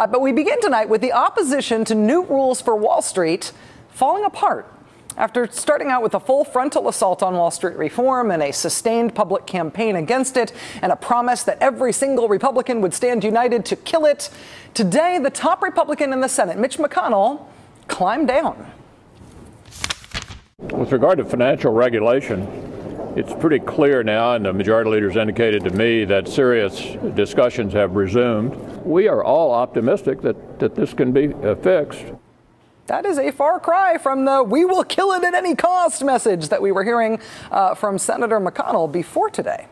But we begin tonight with the opposition to new rules for Wall Street falling apart. After starting out with a full frontal assault on Wall Street reform and a sustained public campaign against it and a promise that every single Republican would stand united to kill it, today the top Republican in the Senate, Mitch McConnell, climbed down. With regard to financial regulation, it's pretty clear now, and the majority leaders indicated to me that serious discussions have resumed. We are all optimistic that this can be fixed. That is a far cry from the "we will kill it at any cost" message that we were hearing from Senator McConnell before today.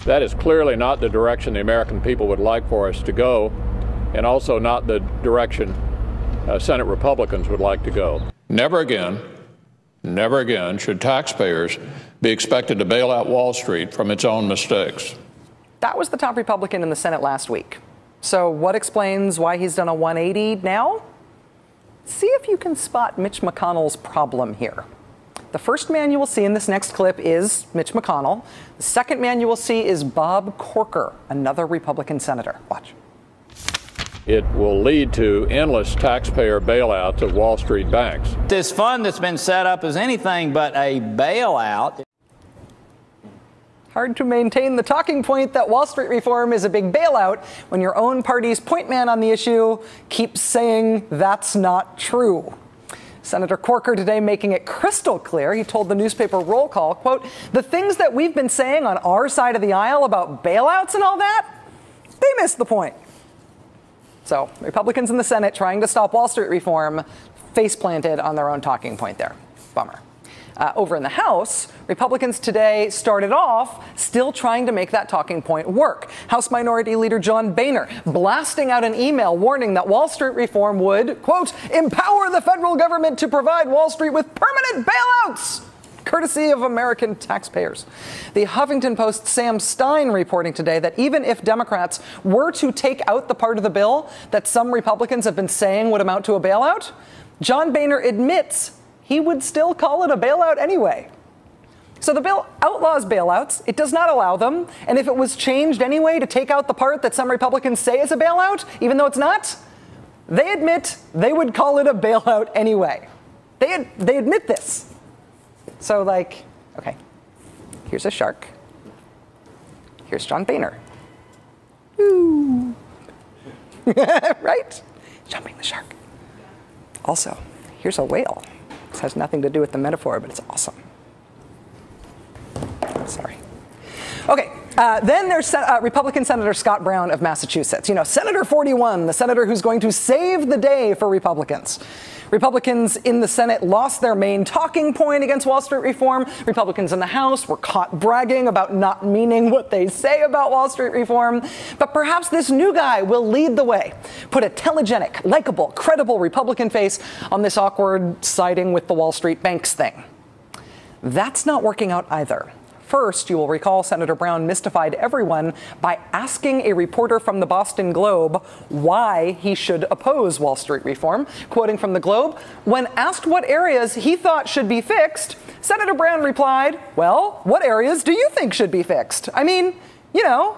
That is clearly not the direction the American people would like for us to go, and also not the direction Senate Republicans would like to go. Never again should taxpayers be expected to bail out Wall Street from its own mistakes. That was the top Republican in the Senate last week. So what explains why he's done a 180 now? See if you can spot Mitch McConnell's problem here. The first man you will see in this next clip is Mitch McConnell. The second man you will see is Bob Corker, another Republican senator. Watch. It will lead to endless taxpayer bailouts of Wall Street banks. This fund that's been set up is anything but a bailout. Hard to maintain the talking point that Wall Street reform is a big bailout when your own party's point man on the issue keeps saying that's not true. Senator Corker today making it crystal clear. He told the newspaper Roll Call, quote, "The things that we've been saying on our side of the aisle about bailouts and all that, they missed the point." So Republicans in the Senate trying to stop Wall Street reform face planted on their own talking point there. Bummer. Over in the House, Republicans today started off still trying to make that talking point work. House Minority Leader John Boehner blasting out an email warning that Wall Street reform would, quote, "empower the federal government to provide Wall Street with permanent bailouts," courtesy of American taxpayers. The Huffington Post's Sam Stein reporting today that even if Democrats were to take out the part of the bill that some Republicans have been saying would amount to a bailout, John Boehner admits he would still call it a bailout anyway. So the bill outlaws bailouts. It does not allow them. And if it was changed anyway to take out the part that some Republicans say is a bailout, even though it's not, they admit they would call it a bailout anyway. They admit this. So, like, okay, here's a shark. Here's John Boehner. Ooh. Right? Jumping the shark. Also, here's a whale. This has nothing to do with the metaphor, but it's awesome. Sorry. Okay. Then there's Republican Senator Scott Brown of Massachusetts. You know, Senator 41, the senator who's going to save the day for Republicans. Republicans in the Senate lost their main talking point against Wall Street reform. Republicans in the House were caught bragging about not meaning what they say about Wall Street reform. But perhaps this new guy will lead the way, put a telegenic, likable, credible Republican face on this awkward siding with the Wall Street banks thing. That's not working out either. First, you will recall Senator Brown mystified everyone by asking a reporter from the Boston Globe why he should oppose Wall Street reform. Quoting from the Globe, when asked what areas he thought should be fixed, Senator Brown replied, "Well, what areas do you think should be fixed? I mean, you know,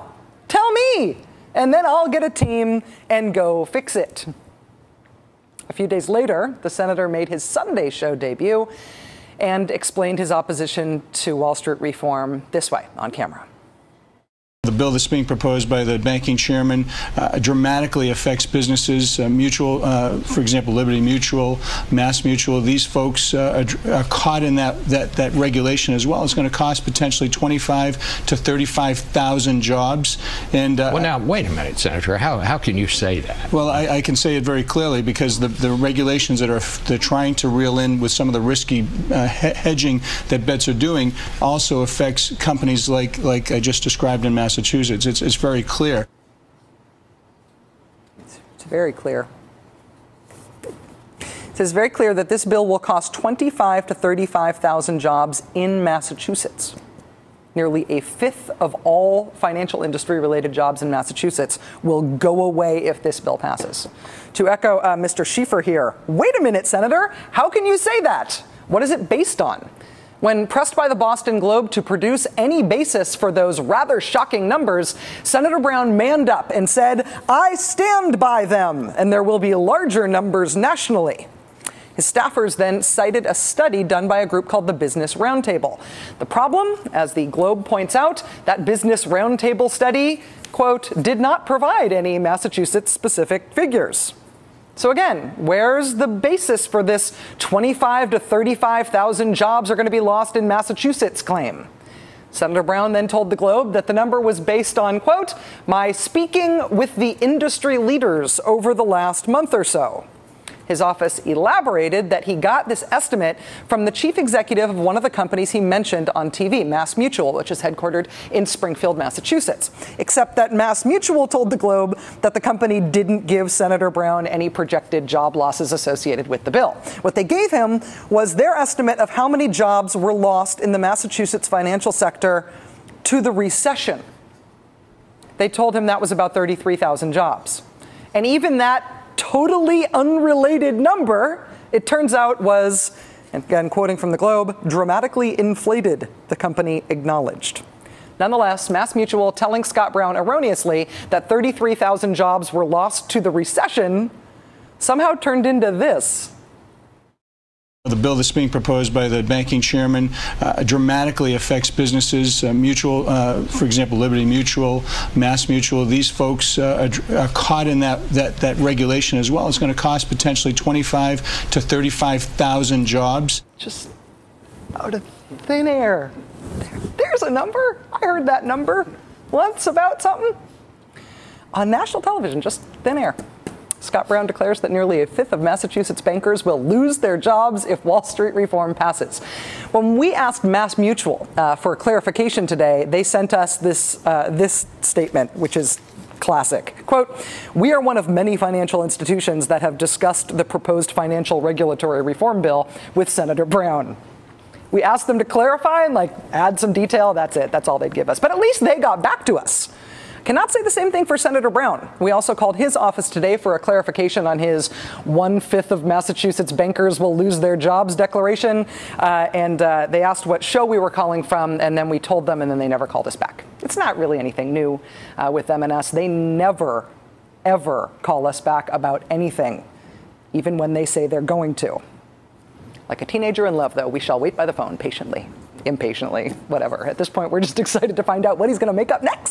tell me, and then I'll get a team and go fix it." A few days later, the senator made his Sunday show debut and explained his opposition to Wall Street reform this way on camera. The bill that's being proposed by the banking chairman dramatically affects businesses, for example, Liberty Mutual, Mass Mutual. These folks are caught in that regulation as well. It's going to cost potentially 25,000 to 35,000 jobs. And well, now wait a minute, Senator. How can you say that? Well, I can say it very clearly because the regulations that they're trying to reel in with some of the risky hedging that bets are doing also affects companies like I just described in Massachusetts. It's very clear. It's very clear. It says very clear that this bill will cost 25,000 to 35,000 jobs in Massachusetts. Nearly a fifth of all financial industry-related jobs in Massachusetts will go away if this bill passes. To echo Mr. Schieffer here, wait a minute, Senator, how can you say that? What is it based on? When pressed by the Boston Globe to produce any basis for those rather shocking numbers, Senator Brown manned up and said, "I stand by them, and there will be larger numbers nationally." His staffers then cited a study done by a group called the Business Roundtable. The problem, as the Globe points out, that Business Roundtable study, quote, did not provide any Massachusetts-specific figures. So again, where's the basis for this 25,000 to 35,000 jobs are going to be lost in Massachusetts claim? Senator Brown then told the Globe that the number was based on, quote, my speaking with the industry leaders over the last month or so. His office elaborated that he got this estimate from the chief executive of one of the companies he mentioned on TV, MassMutual, which is headquartered in Springfield, Massachusetts. Except that MassMutual told the Globe that the company didn't give Senator Brown any projected job losses associated with the bill. What they gave him was their estimate of how many jobs were lost in the Massachusetts financial sector to the recession. They told him that was about 33,000 jobs. And even that totally unrelated number, it turns out was, and again quoting from the Globe, dramatically inflated, the company acknowledged. Nonetheless, MassMutual telling Scott Brown erroneously that 33,000 jobs were lost to the recession somehow turned into this. The bill that's being proposed by the banking chairman dramatically affects businesses. For example, Liberty Mutual, MassMutual. These folks are caught in that regulation as well. It's going to cost potentially 25,000 to 35,000 jobs. Just out of thin air. There's a number. I heard that number once about something on national television. Just thin air. Scott Brown declares that nearly a fifth of Massachusetts bankers will lose their jobs if Wall Street reform passes. When we asked MassMutual for clarification today, they sent us this statement, which is classic. Quote, we are one of many financial institutions that have discussed the proposed financial regulatory reform bill with Senator Brown. We asked them to clarify and add some detail. That's it. That's all they'd give us. But at least they got back to us. Cannot say the same thing for Senator Brown. We also called his office today for a clarification on his 1/5 of Massachusetts bankers will lose their jobs declaration. And they asked what show we were calling from, and then we told them, and then they never called us back. It's not really anything new with them and us. They never, ever call us back about anything, even when they say they're going to. Like a teenager in love, though, we shall wait by the phone patiently, impatiently, whatever. At this point, we're just excited to find out what he's going to make up next.